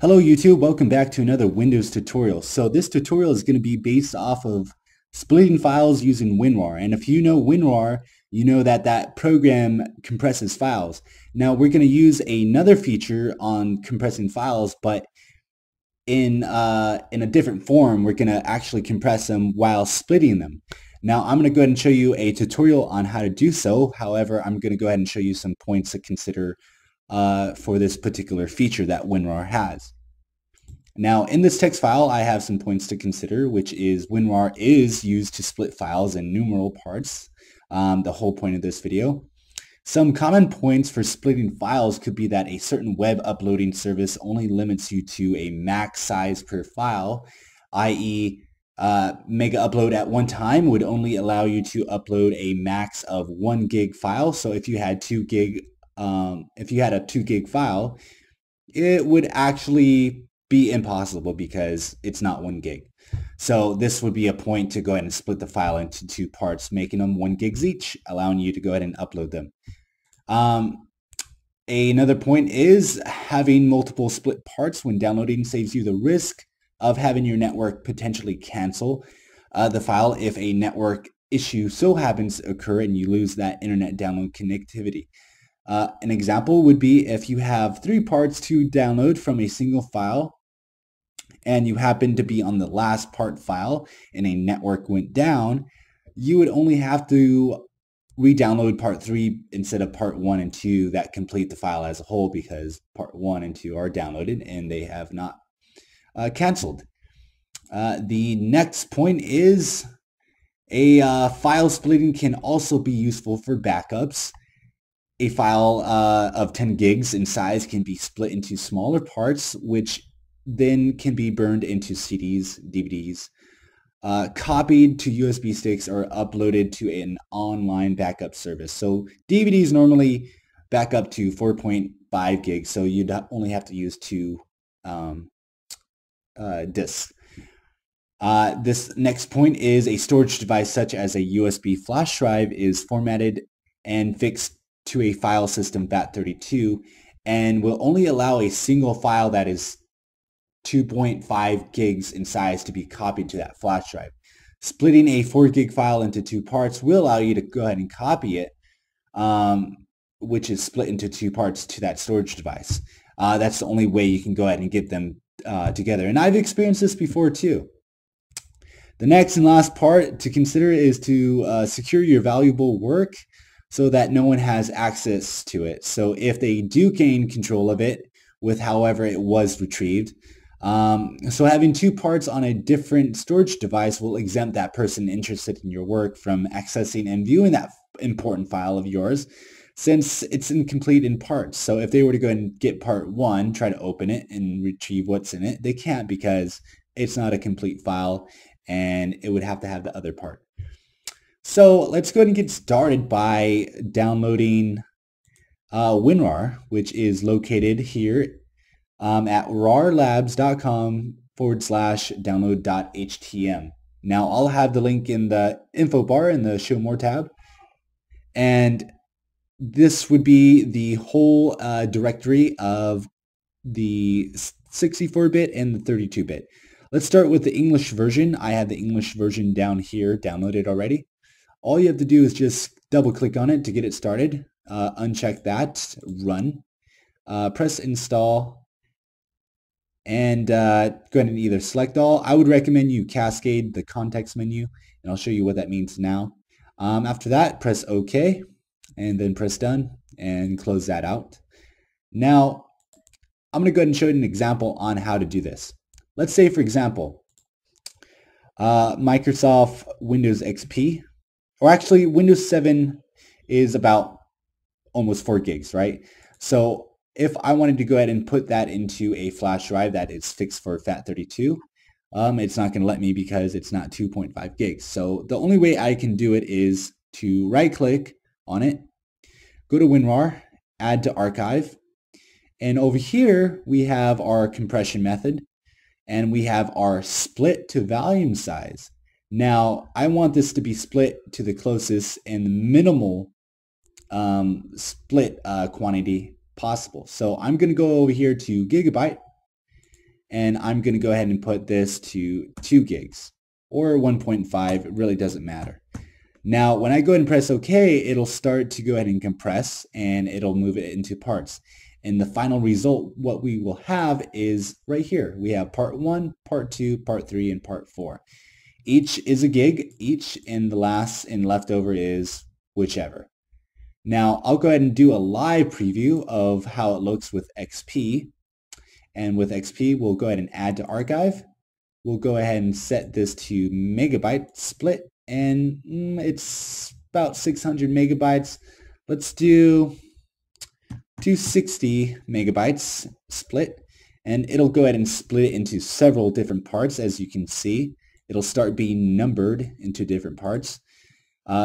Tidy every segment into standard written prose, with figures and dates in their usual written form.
Hello YouTube, welcome back to another Windows tutorial. So this tutorial is going to be based off of splitting files using WinRAR. And if you know WinRAR, you know that that program compresses files. Now we're going to use another feature on compressing files, but in a different form. We're going to actually compress them while splitting them. Now I'm going to go ahead and show you a tutorial on how to do so. However, I'm going to go ahead and show you some points to consider for this particular feature that WinRAR has. Now in this text file I have some points to consider, which is WinRAR is used to split files in numeral parts, the whole point of this video. Some common points for splitting files could be that a certain web uploading service only limits you to a max size per file, i.e. Mega upload at one time would only allow you to upload a max of 1 gig file. So if you had 2 gig if you had a 2 gig file, it would actually be impossible because it's not 1 gig. So this would be a point to go ahead and split the file into 2 parts, making them 1 gigs each, allowing you to go ahead and upload them. Another point is having multiple split parts when downloading saves you the risk of having your network potentially cancel the file if a network issue so happens to occur and you lose that internet download connectivity. An example would be if you have 3 parts to download from a single file and you happen to be on the last part file and a network went down, you would only have to re-download part 3 instead of part 1 and 2 that complete the file as a whole, because part 1 and 2 are downloaded and they have not canceled. The next point is file splitting can also be useful for backups. A file of 10 gigs in size can be split into smaller parts, which then can be burned into CDs, DVDs, copied to USB sticks, or uploaded to an online backup service. So DVDs normally back up to 4.5 gigs, so you'd only have to use 2 disks. This next point is a storage device such as a USB flash drive is formatted and fixed to a file system FAT32 and will only allow a single file that is 2.5 gigs in size to be copied to that flash drive. Splitting a 4 gig file into 2 parts will allow you to go ahead and copy it, which is split into 2 parts to that storage device. That's the only way you can go ahead and get them together. And I've experienced this before too. The next and last part to consider is to secure your valuable work so that no one has access to it. So if they do gain control of it with however it was retrieved, so having 2 parts on a different storage device will exempt that person interested in your work from accessing and viewing that important file of yours, since it's incomplete in parts. So if they were to go and get part 1, try to open it and retrieve what's in it, they can't because it's not a complete file and it would have to have the other part. So let's go ahead and get started by downloading WinRAR, which is located here at rarlabs.com/download.htm. Now I'll have the link in the info bar in the show more tab, and this would be the whole directory of the 64-bit and the 32-bit. Let's start with the English version. I have the English version down here downloaded already. All you have to do is just double click on it to get it started. Uncheck that, run, press install, and go ahead and either select all. I would recommend you cascade the context menu, and I'll show you what that means now. After that, press OK, and then press done, and close that out. Now, I'm going to go ahead and show you an example on how to do this. Let's say, for example, Microsoft Windows XP, or actually Windows 7 is about almost 4 gigs, right? So if I wanted to go ahead and put that into a flash drive that is fixed for FAT32, it's not going to let me because it's not 2.5 gigs. So the only way I can do it is to right click on it, go to WinRAR, add to archive, and over here we have our compression method and we have our split to volume size. Now I want this to be split to the closest and minimal split quantity possible. So I'm going to go over here to gigabyte and I'm going to go ahead and put this to 2 gigs or 1.5. It really doesn't matter. Now, when I go ahead and press OK, it'll start to go ahead and compress, and it'll move it into parts. And the final result, what we will have is right here. We have part 1, part 2, part 3, and part 4. Each is a gig each, and the last and leftover is whichever. Now, I'll go ahead and do a live preview of how it looks with XP. And with XP, we'll go ahead and add to archive. We'll go ahead and set this to megabyte split, and it's about 600 megabytes. Let's do 260 megabytes split, and it'll go ahead and split it into several different parts. As you can see, it'll start being numbered into different parts.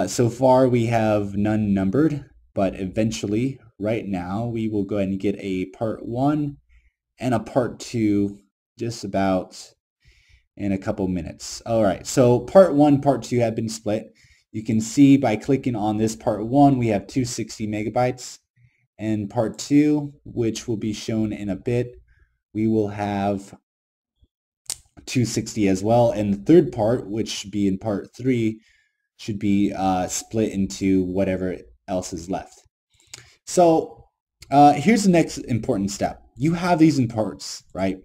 So far we have none numbered, but eventually, right now, we will go ahead and get a part 1 and a part 2 just about in a couple minutes. Alright, so part 1, part 2 have been split. You can see by clicking on this part 1, we have 260 megabytes. And part 2, which will be shown in a bit, we will have 260 as well. And the third part, which should be in part 3, should be split into whatever else is left. So here's the next important step. You have these in parts, right?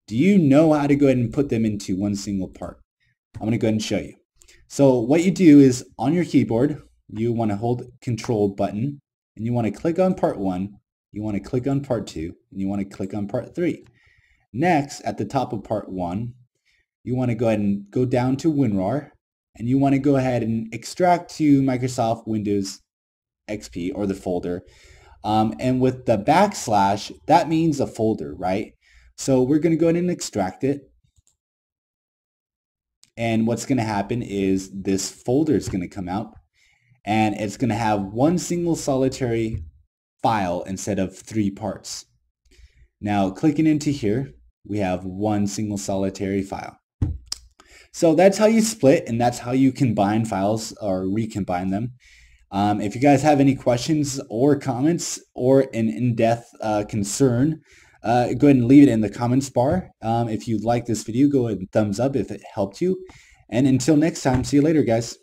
Do you know how to go ahead and put them into one single part? I'm going to go ahead and show you. So what you do is on your keyboard, you want to hold Control button, and you want to click on part 1, you want to click on part 2, and you want to click on part 3. Next, at the top of part 1, you want to go ahead and go down to WinRAR, and you want to go ahead and extract to Microsoft Windows XP or the folder. And with the backslash, that means a folder, right? So we're going to go ahead and extract it. And what's going to happen is this folder is going to come out, and it's going to have one single solitary file instead of 3 parts. Now, clicking into here, we have one single solitary file. So that's how you split, and that's how you combine files or recombine them. If you guys have any questions or comments or an in-depth concern, go ahead and leave it in the comments bar. If you like this video, go ahead and thumbs up if it helped you. And until next time, see you later, guys.